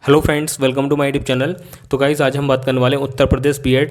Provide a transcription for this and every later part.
Hello friends, welcome to my YouTube channel. तो guys, आज हम बात करने वाले हैं उत्तर प्रदेश बीएड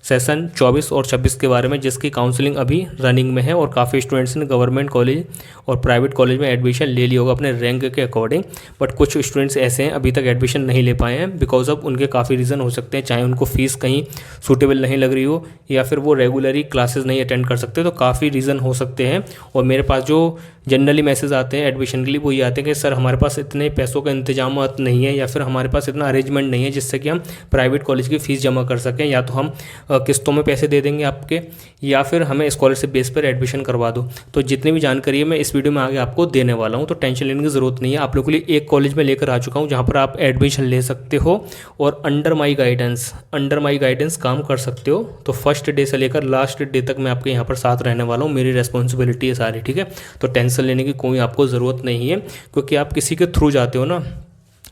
सेशन 24 और 26 के बारे में, जिसकी काउंसलिंग अभी रनिंग में है और काफ़ी स्टूडेंट्स ने गवर्नमेंट कॉलेज और प्राइवेट कॉलेज में एडमिशन ले लिया होगा अपने रैंक के अकॉर्डिंग। बट कुछ स्टूडेंट्स ऐसे हैं अभी तक एडमिशन नहीं ले पाए हैं बिकॉज ऑफ उनके काफ़ी रीज़न हो सकते हैं, चाहे उनको फ़ीस कहीं सूटेबल नहीं लग रही हो या फिर वो रेगुलरली क्लासेस नहीं अटेंड कर सकते। तो काफ़ी रीज़न हो सकते हैं और मेरे पास जो जनरली मैसेज आते हैं एडमिशन के लिए वो ये आते हैं कि सर हमारे पास इतने पैसों का इंतजाम नहीं है या फिर हमारे पास इतना अरेंजमेंट नहीं है जिससे कि हम प्राइवेट कॉलेज की फ़ीस जमा कर सकें, या तो हम किस्तों में पैसे दे देंगे आपके या फिर हमें स्कॉलरशिप बेस पर एडमिशन करवा दो। तो जितनी भी जानकारी है मैं इस वीडियो में आगे आपको देने वाला हूँ, तो टेंशन लेने की ज़रूरत नहीं है। आप लोगों के लिए एक कॉलेज में लेकर आ चुका हूँ जहाँ पर आप एडमिशन ले सकते हो और अंडर माई गाइडेंस काम कर सकते हो। तो फर्स्ट डे से लेकर लास्ट डे तक मैं आपके यहाँ पर साथ रहने वाला हूँ, मेरी रेस्पॉन्सिबिलिटी है सारी, ठीक है। तो टेंशन लेने की कोई आपको ज़रूरत नहीं है, क्योंकि आप किसी के थ्रू जाते हो ना,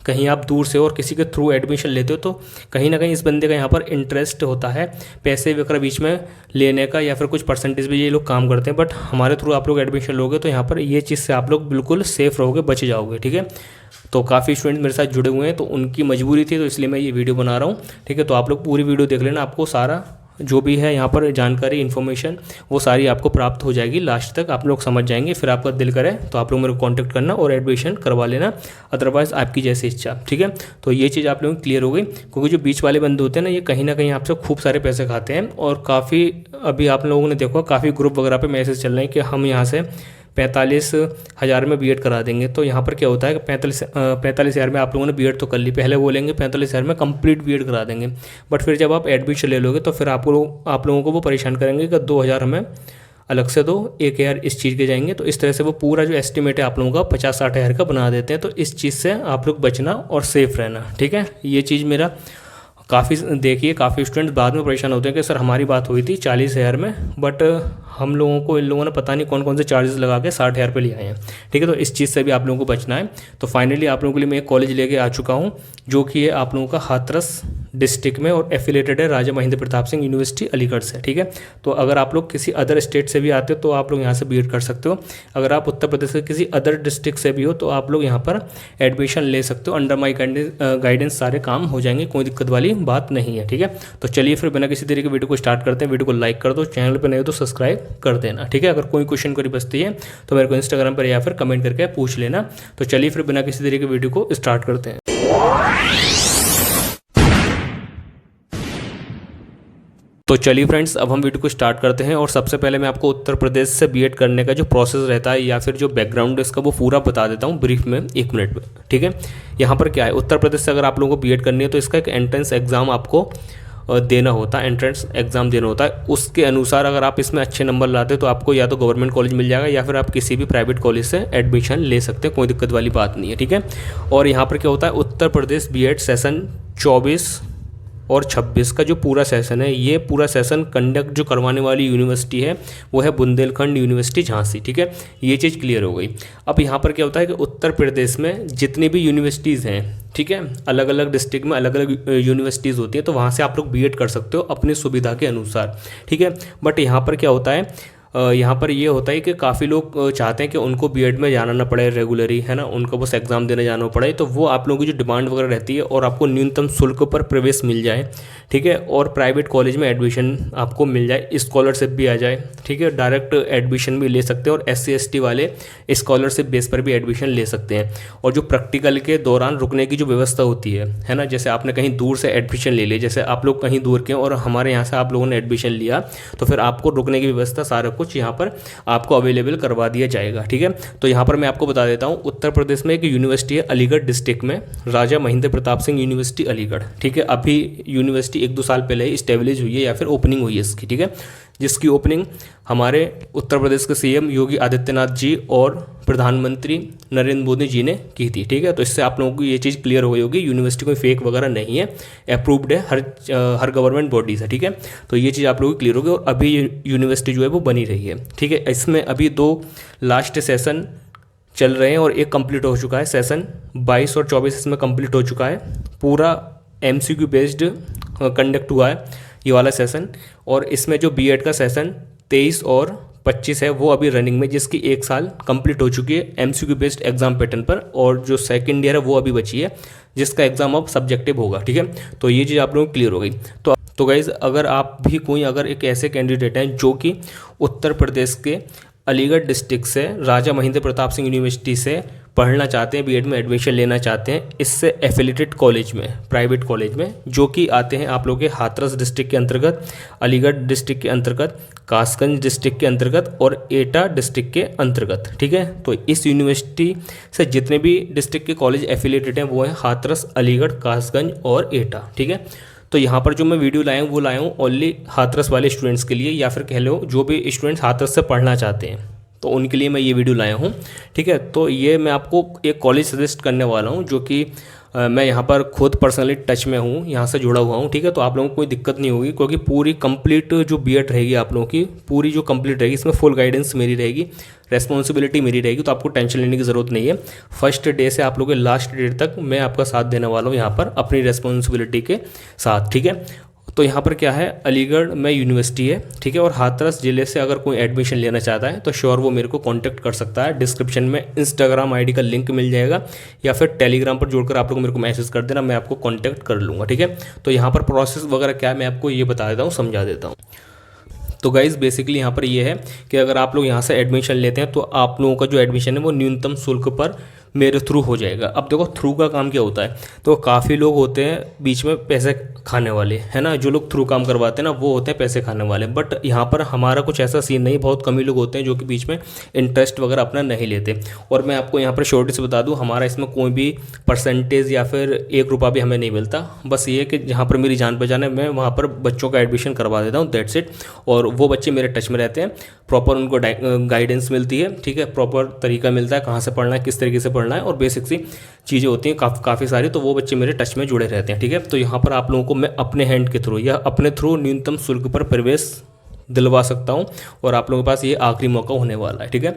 कहीं आप दूर से और किसी के थ्रू एडमिशन लेते हो तो कहीं ना कहीं इस बंदे का यहाँ पर इंटरेस्ट होता है पैसे वगैरह बीच में लेने का, या फिर कुछ परसेंटेज भी ये लोग काम करते हैं। बट हमारे थ्रू आप लोग एडमिशन लोगे तो यहाँ पर ये चीज़ से आप लोग बिल्कुल सेफ़ रहोगे, बच जाओगे, ठीक है। तो काफ़ी स्टूडेंट मेरे साथ जुड़े हुए हैं, तो उनकी मजबूरी थी, तो इसलिए मैं ये वीडियो बना रहा हूँ, ठीक है। तो आप लोग पूरी वीडियो देख लेना, आपको सारा जो भी है यहाँ पर जानकारी इन्फॉर्मेशन वो सारी आपको प्राप्त हो जाएगी। लास्ट तक आप लोग समझ जाएंगे, फिर आपका दिल करे तो आप लोग मेरे को कांटेक्ट करना और एडमिशन करवा लेना, अदरवाइज़ आपकी जैसी इच्छा, ठीक है। तो ये चीज़ आप लोगों की क्लियर हो गई, क्योंकि जो बीच वाले बंदे होते हैं ना, ये कहीं ना कहीं आपसे खूब सारे पैसे खाते हैं। और काफ़ी अभी आप लोगों ने देखा काफ़ी ग्रुप वगैरह पर मैसेज चल रहे हैं कि हम यहाँ से 45,000 में बीएड करा देंगे। तो यहाँ पर क्या होता है कि 45,000 में आप लोगों ने बीएड तो कर ली, पहले बोलेंगे 45,000 में कंप्लीट बीएड करा देंगे, बट फिर जब आप एडमिशन ले लोगे तो फिर आप लोगों को वो परेशान करेंगे कि 2,000 हमें अलग से दो, 1,000 इस चीज़ के जाएंगे। तो इस तरह से वो पूरा जो एस्टिमेट है आप लोगों का 50-60,000 का बना देते हैं। तो इस चीज़ से आप लोग बचना और सेफ रहना, ठीक है। ये चीज़ मेरा काफ़ी देखिए, काफ़ी स्टूडेंट बाद में परेशान होते हैं कि सर हमारी बात हुई थी 40,000 में, बट हम लोगों को इन लोगों ने पता नहीं कौन कौन से चार्जेस लगा के 60,000 पे ले आए हैं, ठीक है। तो इस चीज़ से भी आप लोगों को बचना है। तो फाइनली आप लोगों के लिए मैं एक कॉलेज लेके आ चुका हूँ जो कि है आप लोगों का हाथरस डिस्ट्रिक्ट में और एफिलेटेड है राजा महेंद्र प्रताप सिंह यूनिवर्सिटी अलीगढ़ से, ठीक है। तो अगर आप लोग किसी अदर स्टेट से भी आते हो तो आप लोग यहाँ से बीएड कर सकते हो। अगर आप उत्तर प्रदेश के किसी अदर डिस्ट्रिक्ट से भी हो तो आप लोग यहाँ पर एडमिशन ले सकते हो। अंडर माई गाइडेंस सारे काम हो जाएंगे, कोई दिक्कत वाली बात नहीं है, ठीक है। तो चलिए फिर बिना किसी तरीके वीडियो को स्टार्ट करते हैं। वीडियो को लाइक कर दो, चैनल पर नहीं हो तो सब्सक्राइब कर देना, ठीक है। अगर कोई क्वेश्चन करी बचती है तो मेरे को इंस्टाग्राम पर या फिर कमेंट करके पूछ लेना। तो चलिए फिर बिना किसी तरीके वीडियो को स्टार्ट करते हैं। तो चलिए फ्रेंड्स, अब हम वीडियो को स्टार्ट करते हैं। और सबसे पहले मैं आपको उत्तर प्रदेश से बीएड करने का जो प्रोसेस रहता है या फिर जो बैकग्राउंड है इसका वो पूरा बता देता हूँ ब्रीफ में, 1 मिनट में, ठीक है। यहाँ पर क्या है, उत्तर प्रदेश से अगर आप लोगों को बीएड करनी है तो इसका एक एंट्रेंस एग्ज़ाम आपको देना होता है, एंट्रेंस एग्जाम देना होता है। उसके अनुसार अगर आप इसमें अच्छे नंबर लाते तो आपको या तो गवर्नमेंट कॉलेज मिल जाएगा या फिर आप किसी भी प्राइवेट कॉलेज से एडमिशन ले सकते हैं, कोई दिक्कत वाली बात नहीं है, ठीक है। और यहाँ पर क्या होता है, उत्तर प्रदेश बीएड सेशन 24 और 26 का जो पूरा सेशन है, ये पूरा सेशन कंडक्ट जो करवाने वाली यूनिवर्सिटी है वो है बुंदेलखंड यूनिवर्सिटी झांसी, ठीक है। ये चीज़ क्लियर हो गई। अब यहाँ पर क्या होता है कि उत्तर प्रदेश में जितनी भी यूनिवर्सिटीज़ हैं, ठीक है, अलग अलग डिस्ट्रिक्ट में अलग अलग यूनिवर्सिटीज़ होती हैं, तो वहाँ से आप लोग बीएड कर सकते हो अपनी सुविधा के अनुसार, ठीक है। बट यहाँ पर क्या होता है, यहाँ पर ये होता है कि काफ़ी लोग चाहते हैं कि उनको बीएड में जाना ना पड़े रेगुलरी, है ना, उनको बस एग्ज़ाम देने जाना पड़े। तो वो आप लोगों की जो डिमांड वगैरह रहती है और आपको न्यूनतम शुल्क पर प्रवेश मिल जाए, ठीक है, और प्राइवेट कॉलेज में एडमिशन आपको मिल जाए, स्कॉलरशिप भी आ जाए, ठीक है, डायरेक्ट एडमिशन भी ले सकते हैं। और SC ST वाले स्कॉलरशिप बेस पर भी एडमिशन ले सकते हैं। और जो प्रैक्टिकल के दौरान रुकने की जो व्यवस्था होती है ना, जैसे आपने कहीं दूर से एडमिशन ले लिया, जैसे आप लोग कहीं दूर के और हमारे यहाँ से आप लोगों ने एडमिशन लिया, तो फिर आपको रुकने की व्यवस्था सारा कुछ यहाँ पर आपको अवेलेबल करवा दिया जाएगा, ठीक है। तो यहाँ पर मैं आपको बता देता हूँ, उत्तर प्रदेश में एक यूनिवर्सिटी है अलीगढ़ डिस्ट्रिक्ट में, राजा महेंद्र प्रताप सिंह यूनिवर्सिटी अलीगढ़, ठीक है। अभी यूनिवर्सिटी 1-2 साल पहले ही स्टेब्लिश हुई है या फिर ओपनिंग हुई है इसकी, ठीक है, जिसकी ओपनिंग हमारे उत्तर प्रदेश के CM योगी आदित्यनाथ जी और प्रधानमंत्री नरेंद्र मोदी जी ने की थी, ठीक है। तो इससे आप लोगों को ये चीज़ क्लियर हो गई होगी, यूनिवर्सिटी कोई फेक वगैरह नहीं है, अप्रूव्ड है, हर गवर्नमेंट बॉडी से, ठीक है। तो ये चीज़ आप लोगों को क्लियर होगी। और अभी यूनिवर्सिटी जो है वो बनी रही है, ठीक है। इसमें अभी 2 लास्ट सेशन चल रहे हैं और एक कंप्लीट हो चुका है, सेशन 22 और 24 इसमें कंप्लीट हो चुका है। पूरा MCQ बेस्ड कंडक्ट हुआ है ये वाला सेशन। और इसमें जो बीएड का सेशन 23 और 25 है वो अभी रनिंग में, जिसकी 1 साल कंप्लीट हो चुकी है एमसीक्यू बेस्ड एग्जाम पैटर्न पर, और जो सेकंड ईयर है वो अभी बची है जिसका एग्जाम अब सब्जेक्टिव होगा। ठीक है, तो ये चीज़ आप लोगों को क्लियर हो गई। तो गाइज अगर आप भी कोई अगर एक ऐसे कैंडिडेट हैं जो कि उत्तर प्रदेश के अलीगढ़ डिस्ट्रिक्ट से राजा महेंद्र प्रताप सिंह यूनिवर्सिटी से पढ़ना चाहते हैं, बीएड में एडमिशन लेना चाहते हैं, इससे एफिलेटेड कॉलेज में, प्राइवेट कॉलेज में, जो कि आते हैं आप लोगों के हाथरस डिस्ट्रिक्ट के अंतर्गत, अलीगढ़ डिस्ट्रिक्ट के अंतर्गत, कासगंज डिस्ट्रिक्ट के अंतर्गत और एटा डिस्ट्रिक्ट के अंतर्गत। ठीक है, तो इस यूनिवर्सिटी से जितने भी डिस्ट्रिक्ट के कॉलेज एफिलेटेड हैं वो हैं हाथरस, अलीगढ़, कासगंज और एटा। ठीक है, तो यहाँ पर जो मैं वीडियो लाया हूँ वो लाया हूँ ओनली हाथरस वाले स्टूडेंट्स के लिए, या फिर कह लो जो भी स्टूडेंट्स हाथरस से पढ़ना चाहते हैं तो उनके लिए मैं ये वीडियो लाया हूँ। ठीक है, तो ये मैं आपको एक कॉलेज सजेस्ट करने वाला हूँ जो कि मैं यहाँ पर खुद पर्सनली टच में हूँ, यहाँ से जुड़ा हुआ हूँ। ठीक है, तो आप लोगों को कोई दिक्कत नहीं होगी, क्योंकि पूरी कंप्लीट जो बीएड रहेगी आप लोगों की, पूरी जो कंप्लीट रहेगी, इसमें फुल गाइडेंस मेरी रहेगी, रेस्पॉन्सिबिलिटी मेरी रहेगी, तो आपको टेंशन लेने की ज़रूरत नहीं है। फर्स्ट डे से आप लोगों के लास्ट डे तक मैं आपका साथ देने वाला हूँ यहाँ पर अपनी रेस्पॉन्सिबिलिटी के साथ। ठीक है, तो यहाँ पर क्या है, अलीगढ़ में यूनिवर्सिटी है। ठीक है, और हाथरस ज़िले से अगर कोई एडमिशन लेना चाहता है तो श्योर वो मेरे को कांटेक्ट कर सकता है। डिस्क्रिप्शन में इंस्टाग्राम आईडी का लिंक मिल जाएगा, या फिर टेलीग्राम पर जोड़कर आप लोग मेरे को मैसेज कर देना, मैं आपको कांटेक्ट कर लूँगा। ठीक है, तो यहाँ पर प्रोसेस वगैरह क्या है मैं आपको ये बता देता हूँ, समझा देता हूँ। तो गाइज़ बेसिकली यहाँ पर ये है कि अगर आप लोग यहाँ से एडमिशन लेते हैं तो आप लोगों का जो एडमिशन है वो न्यूनतम शुल्क पर मेरे थ्रू हो जाएगा। अब देखो थ्रू का काम क्या होता है, तो काफ़ी लोग होते हैं बीच में पैसे खाने वाले, है ना, जो लोग थ्रू काम करवाते हैं ना वो होते हैं पैसे खाने वाले। बट यहाँ पर हमारा कुछ ऐसा सीन नहीं, बहुत कम ही लोग होते हैं जो कि बीच में इंटरेस्ट वगैरह अपना नहीं लेते। और मैं आपको यहाँ पर शॉर्ट से बता दूँ, हमारा इसमें कोई भी परसेंटेज या फिर 1 रुपया भी हमें नहीं मिलता। बस ये कि जहाँ पर मेरी जान पहचान है मैं वहाँ पर बच्चों का एडमिशन करवा देता हूँ, दैट्स इट। और वो बच्चे मेरे टच में रहते हैं, प्रॉपर उनको गाइडेंस मिलती है। ठीक है, प्रॉपर तरीका मिलता है कहाँ से पढ़ना है, किस तरीके से पढ़ना है, और बेसिक सी चीज़ें होती हैं काफ़ी सारी, तो वो बच्चे मेरे टच में जुड़े रहते हैं। ठीक है, तो यहाँ पर आप लोगों को मैं अपने हैंड के थ्रू या अपने थ्रू न्यूनतम शुल्क पर प्रवेश दिलवा सकता हूँ, और आप लोगों के पास ये आखिरी मौका होने वाला है। ठीक है,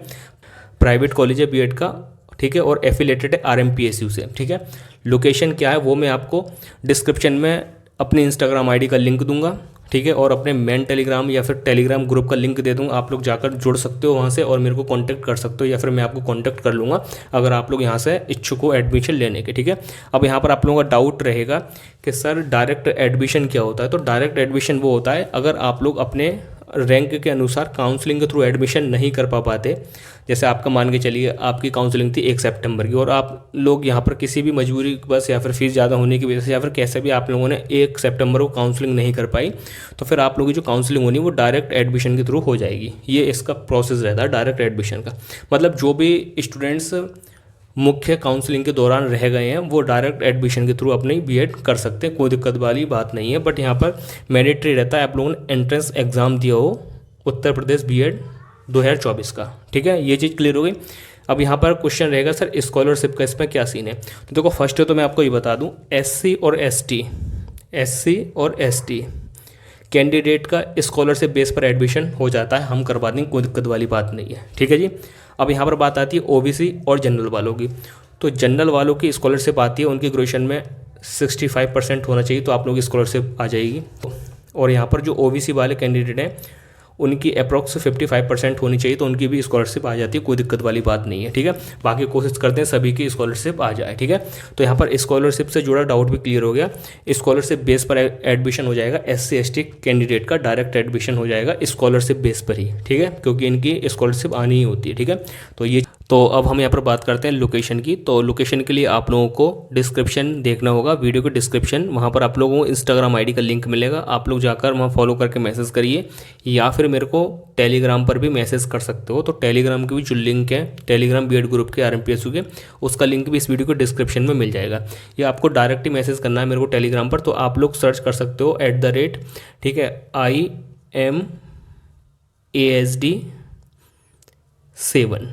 प्राइवेट कॉलेज है बीएड का। ठीक है, और एफिलेटेड है आरएमपीएसयू से। ठीक है, लोकेशन क्या है वो मैं आपको डिस्क्रिप्शन में अपनी इंस्टाग्राम आईडी का लिंक दूंगा। ठीक है, और अपने मेन टेलीग्राम या फिर टेलीग्राम ग्रुप का लिंक दे दूंगा, आप लोग जाकर जुड़ सकते हो वहाँ से और मेरे को कांटेक्ट कर सकते हो, या फिर मैं आपको कांटेक्ट कर लूँगा अगर आप लोग यहाँ से इच्छुक हो एडमिशन लेने के। ठीक है, अब यहाँ पर आप लोगों का डाउट रहेगा कि सर डायरेक्ट एडमिशन क्या होता है। तो डायरेक्ट एडमिशन वो होता है अगर आप लोग अपने रैंक के अनुसार काउंसलिंग के थ्रू एडमिशन नहीं कर पाते। जैसे आपका मान के चलिए आपकी काउंसलिंग थी 1 सितंबर की, और आप लोग यहाँ पर किसी भी मजबूरी बस या फिर फीस ज़्यादा होने की वजह से या फिर कैसे भी आप लोगों ने 1 सितंबर को काउंसलिंग नहीं कर पाई, तो फिर आप लोगों की जो काउंसलिंग होनी वो डायरेक्ट एडमिशन के थ्रू हो जाएगी। ये इसका प्रोसेस रहता है डायरेक्ट एडमिशन का। मतलब जो भी स्टूडेंट्स मुख्य काउंसलिंग के दौरान रह गए हैं वो डायरेक्ट एडमिशन के थ्रू अपनी बीएड कर सकते हैं, कोई दिक्कत वाली बात नहीं है। बट यहाँ पर मैंडेटरी रहता है आप लोगों ने एंट्रेंस एग्ज़ाम दिया हो उत्तर प्रदेश बीएड 2024 का। ठीक है, ये चीज़ क्लियर हो गई। अब यहाँ पर क्वेश्चन रहेगा सर स्कॉलरशिप का इसमें क्या सीन है। तो देखो फर्स्ट तो मैं आपको ये बता दूँ, एससी और एसटी कैंडिडेट का स्कॉलरशिप बेस पर एडमिशन हो जाता है, हम करवा देंगे, कोई दिक्कत वाली बात नहीं है। ठीक है जी, अब यहाँ पर बात आती है ओबीसी और जनरल वालों की। तो जनरल वालों की स्कॉलरशिप आती है, उनकी ग्रेजुएशन में 65% होना चाहिए, तो आप लोगों की स्कॉलरशिप आ जाएगी। और यहाँ पर जो ओबीसी वाले कैंडिडेट हैं उनकी अप्रॉक्स 55% होनी चाहिए, तो उनकी भी स्कॉलरशिप आ जाती है, कोई दिक्कत वाली बात नहीं है। ठीक है, बाकी कोशिश करते हैं सभी की स्कॉलरशिप आ जाए। ठीक है, तो यहाँ पर स्कॉलरशिप से जुड़ा डाउट भी क्लियर हो गया। स्कॉलरशिप बेस पर एडमिशन हो जाएगा, एससी एसटी कैंडिडेट का डायरेक्ट एडमिशन हो जाएगा स्कॉलरशिप बेस पर ही। ठीक है, क्योंकि इनकी स्कॉलरशिप आनी ही होती है। ठीक है, तो अब हम यहाँ पर बात करते हैं लोकेशन की। तो लोकेशन के लिए आप लोगों को डिस्क्रिप्शन देखना होगा, वीडियो के डिस्क्रिप्शन, वहाँ पर आप लोगों को इंस्टाग्राम आईडी का लिंक मिलेगा, आप लोग जाकर वहाँ फॉलो करके मैसेज करिए, या फिर मेरे को टेलीग्राम पर भी मैसेज कर सकते हो। तो टेलीग्राम के भी जो लिंक है, टेलीग्राम बीएड ग्रुप के आरएमपीएसयू के, उसका लिंक भी इस वीडियो के डिस्क्रिप्शन में मिल जाएगा। या आपको डायरेक्ट ही मैसेज करना है मेरे को टेलीग्राम पर, तो आप लोग सर्च कर सकते हो @ ठीक है IMASD7,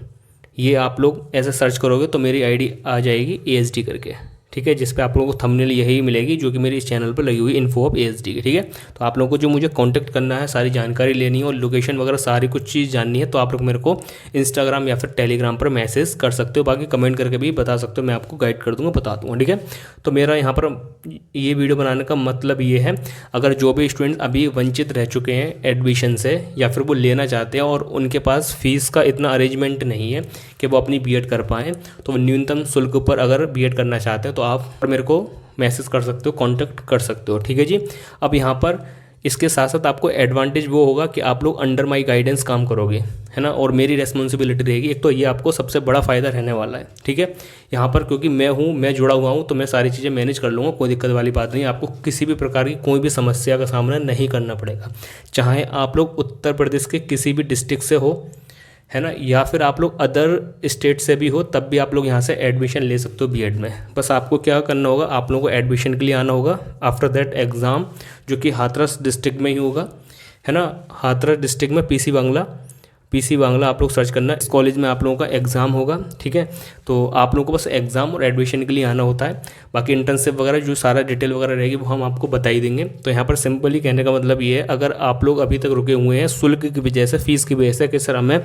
ये आप लोग ऐसे सर्च करोगे तो मेरी आईडी आ जाएगी ASD करके। ठीक है, जिस पे आप लोगों को थंबनेल यही मिलेगी जो कि मेरे इस चैनल पर लगी हुई इन्फो ऑफ एएसडी की। ठीक है, तो आप लोगों को जो मुझे कांटेक्ट करना है, सारी जानकारी लेनी है और लोकेशन वगैरह सारी कुछ चीज़ जाननी है, तो आप लोग मेरे को इंस्टाग्राम या फिर टेलीग्राम पर मैसेज कर सकते हो। बाकी कमेंट करके भी बता सकते हो, मैं आपको गाइड कर दूंगा, बता दूंगा। ठीक है, तो मेरा यहाँ पर ये वीडियो बनाने का मतलब ये है, अगर जो भी स्टूडेंट अभी वंचित रह चुके हैं एडमिशन से या फिर वो लेना चाहते हैं और उनके पास फीस का इतना अरेंजमेंट नहीं है कि वो अपनी बीएड कर पाएँ, तो न्यूनतम शुल्क पर अगर बीएड करना चाहते हैं तो आप मेरे को मैसेज कर सकते हो, कांटेक्ट कर सकते हो। ठीक है जी। अब यहाँ पर इसके साथ साथ आपको एडवांटेज वो होगा कि आप लोग अंडर माई गाइडेंस काम करोगे, है ना, और मेरी रेस्पॉन्सिबिलिटी रहेगी। एक तो ये आपको सबसे बड़ा फ़ायदा रहने वाला है। ठीक है, यहाँ पर क्योंकि मैं जुड़ा हुआ हूँ तो मैं सारी चीज़ें मैनेज कर लूँगा, कोई दिक्कत वाली बात नहीं। आपको किसी भी प्रकार की कोई भी समस्या का सामना नहीं करना पड़ेगा, चाहे आप लोग उत्तर प्रदेश के किसी भी डिस्ट्रिक्ट से हो, है ना, या फिर आप लोग अदर स्टेट से भी हो, तब भी आप लोग यहाँ से एडमिशन ले सकते हो बीएड में। बस आपको क्या करना होगा, आप लोगों को एडमिशन के लिए आना होगा। आफ्टर दैट एग्ज़ाम जो कि हाथरस डिस्ट्रिक्ट में ही होगा, है ना, हाथरस डिस्ट्रिक्ट में पीसी बांग्ला आप लोग सर्च करना। इस कॉलेज में आप लोगों का एग्ज़ाम होगा। ठीक है, तो आप लोगों को बस एग्ज़ाम और एडमिशन के लिए आना होता है। बाकी इंटर्नशिप वगैरह जो सारा डिटेल वगैरह रहेगी वो हम आपको बता ही देंगे। तो यहाँ पर सिंपली कहने का मतलब ये है, अगर आप लोग अभी तक रुके हुए हैं शुल्क की वजह से, फीस की वजह से कि सर हमें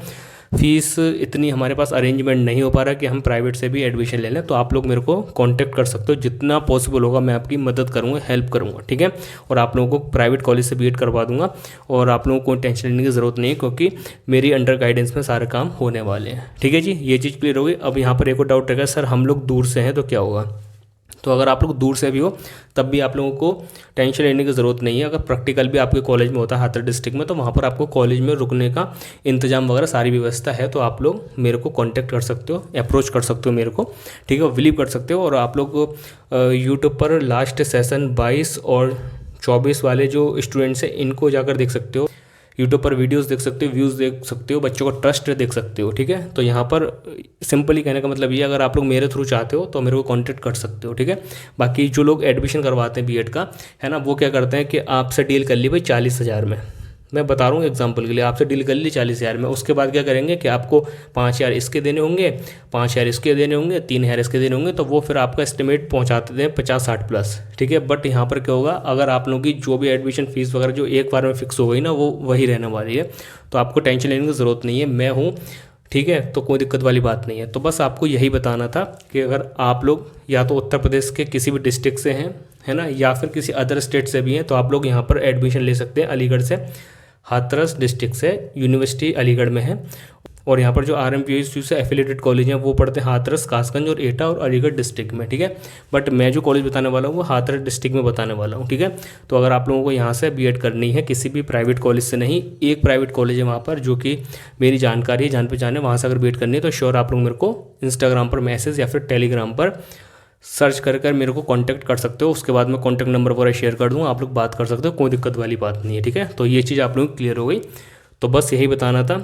फ़ीस इतनी हमारे पास अरेंजमेंट नहीं हो पा रहा कि हम प्राइवेट से भी एडमिशन ले लें, तो आप लोग मेरे को कांटेक्ट कर सकते हो। जितना पॉसिबल होगा मैं आपकी मदद करूँगा, हेल्प करूँगा। ठीक है, और आप लोगों को प्राइवेट कॉलेज से बीएड करवा दूंगा और आप लोगों को कोई टेंशन लेने की ज़रूरत नहीं है, क्योंकि मेरी अंडर गाइडेंस में सारे काम होने वाले हैं। ठीक है जी, ये चीज़ क्लियर हो गई। अब यहाँ पर एक और डाउट रहेगा, सर हम लोग दूर से हैं तो क्या होगा। तो अगर आप लोग दूर से भी हो तब भी आप लोगों को टेंशन लेने की ज़रूरत नहीं है। अगर प्रैक्टिकल भी आपके कॉलेज में होता है हाथरस डिस्ट्रिक्ट में, तो वहाँ पर आपको कॉलेज में रुकने का इंतजाम वगैरह सारी व्यवस्था है। तो आप लोग मेरे को कांटेक्ट कर सकते हो, अप्रोच कर सकते हो मेरे को। ठीक है, बिलीव कर सकते हो। और आप लोग यूट्यूब पर लास्ट सेशन 22 और 24 वाले जो स्टूडेंट्स हैं इनको जाकर देख सकते हो। यूट्यूब पर वीडियोस देख सकते हो, व्यूज़ देख सकते हो, बच्चों का ट्रस्ट देख सकते हो। ठीक है, तो यहाँ पर सिंपली कहने का मतलब ये, अगर आप लोग मेरे थ्रू चाहते हो तो मेरे को कांटेक्ट कर सकते हो। ठीक है, बाकी जो लोग एडमिशन करवाते हैं बीएड का, है ना, वो क्या करते हैं कि आपसे डील कर ली भाई 40,000 में, मैं बता रहा हूँ एग्जांपल के लिए, आपसे डील कर ली 40,000 में। उसके बाद क्या करेंगे कि आपको 5,000 इसके देने होंगे, 5,000 इसके देने होंगे, 3,000 इसके देने होंगे, तो वो फिर आपका एस्टिमेट पहुँचाते हैं 50-60 प्लस। ठीक है, बट यहाँ पर क्या होगा, अगर आप लोगों की जो भी एडमिशन फीस वगैरह जो एक बार में फिक्स हो गई ना, वो वही रहने वाली है। तो आपको टेंशन लेने की ज़रूरत नहीं है, मैं हूँ। ठीक है, तो कोई दिक्कत वाली बात नहीं है। तो बस आपको यही बताना था कि अगर आप लोग या तो उत्तर प्रदेश के किसी भी डिस्ट्रिक्ट से हैं, है ना, या फिर किसी अदर स्टेट से भी हैं, तो आप लोग यहाँ पर एडमिशन ले सकते हैं अलीगढ़ से। हाथरस डिस्ट्रिक्ट से यूनिवर्सिटी अलीगढ़ में है, और यहाँ पर जो RMPSU से एफिलेटेड कॉलेज हैं वो पढ़ते हैं हाथरस, कासगंज और एटा और अलीगढ़ डिस्ट्रिक्ट में। ठीक है, बट मैं जो कॉलेज बताने वाला हूँ वो हाथरस डिस्ट्रिक्ट में बताने वाला हूँ। ठीक है, तो अगर आप लोगों को यहाँ से बीएड करनी है किसी भी प्राइवेट कॉलेज से नहीं, एक प्राइवेट कॉलेज है वहाँ पर जो कि मेरी जानकारी है, जान पहचान है, वहाँ से अगर बीएड करनी है तो श्योर आप लोग मेरे को इंस्टाग्राम पर मैसेज या फिर टेलीग्राम पर सर्च कर मेरे को कांटेक्ट कर सकते हो। उसके बाद मैं कांटेक्ट नंबर वगैरह शेयर कर दूँगा, आप लोग बात कर सकते हो, कोई दिक्कत वाली बात नहीं है। ठीक है, तो ये चीज़ आप लोगों को क्लियर हो गई। तो बस यही बताना था।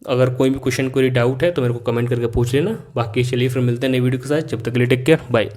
अगर कोई भी क्वेश्चन कोई डाउट है तो मेरे को कमेंट करके पूछ लेना। बाकी चलिए फिर मिलते हैं नई वीडियो के साथ, जब तक के लिए टेक केयर, बाय।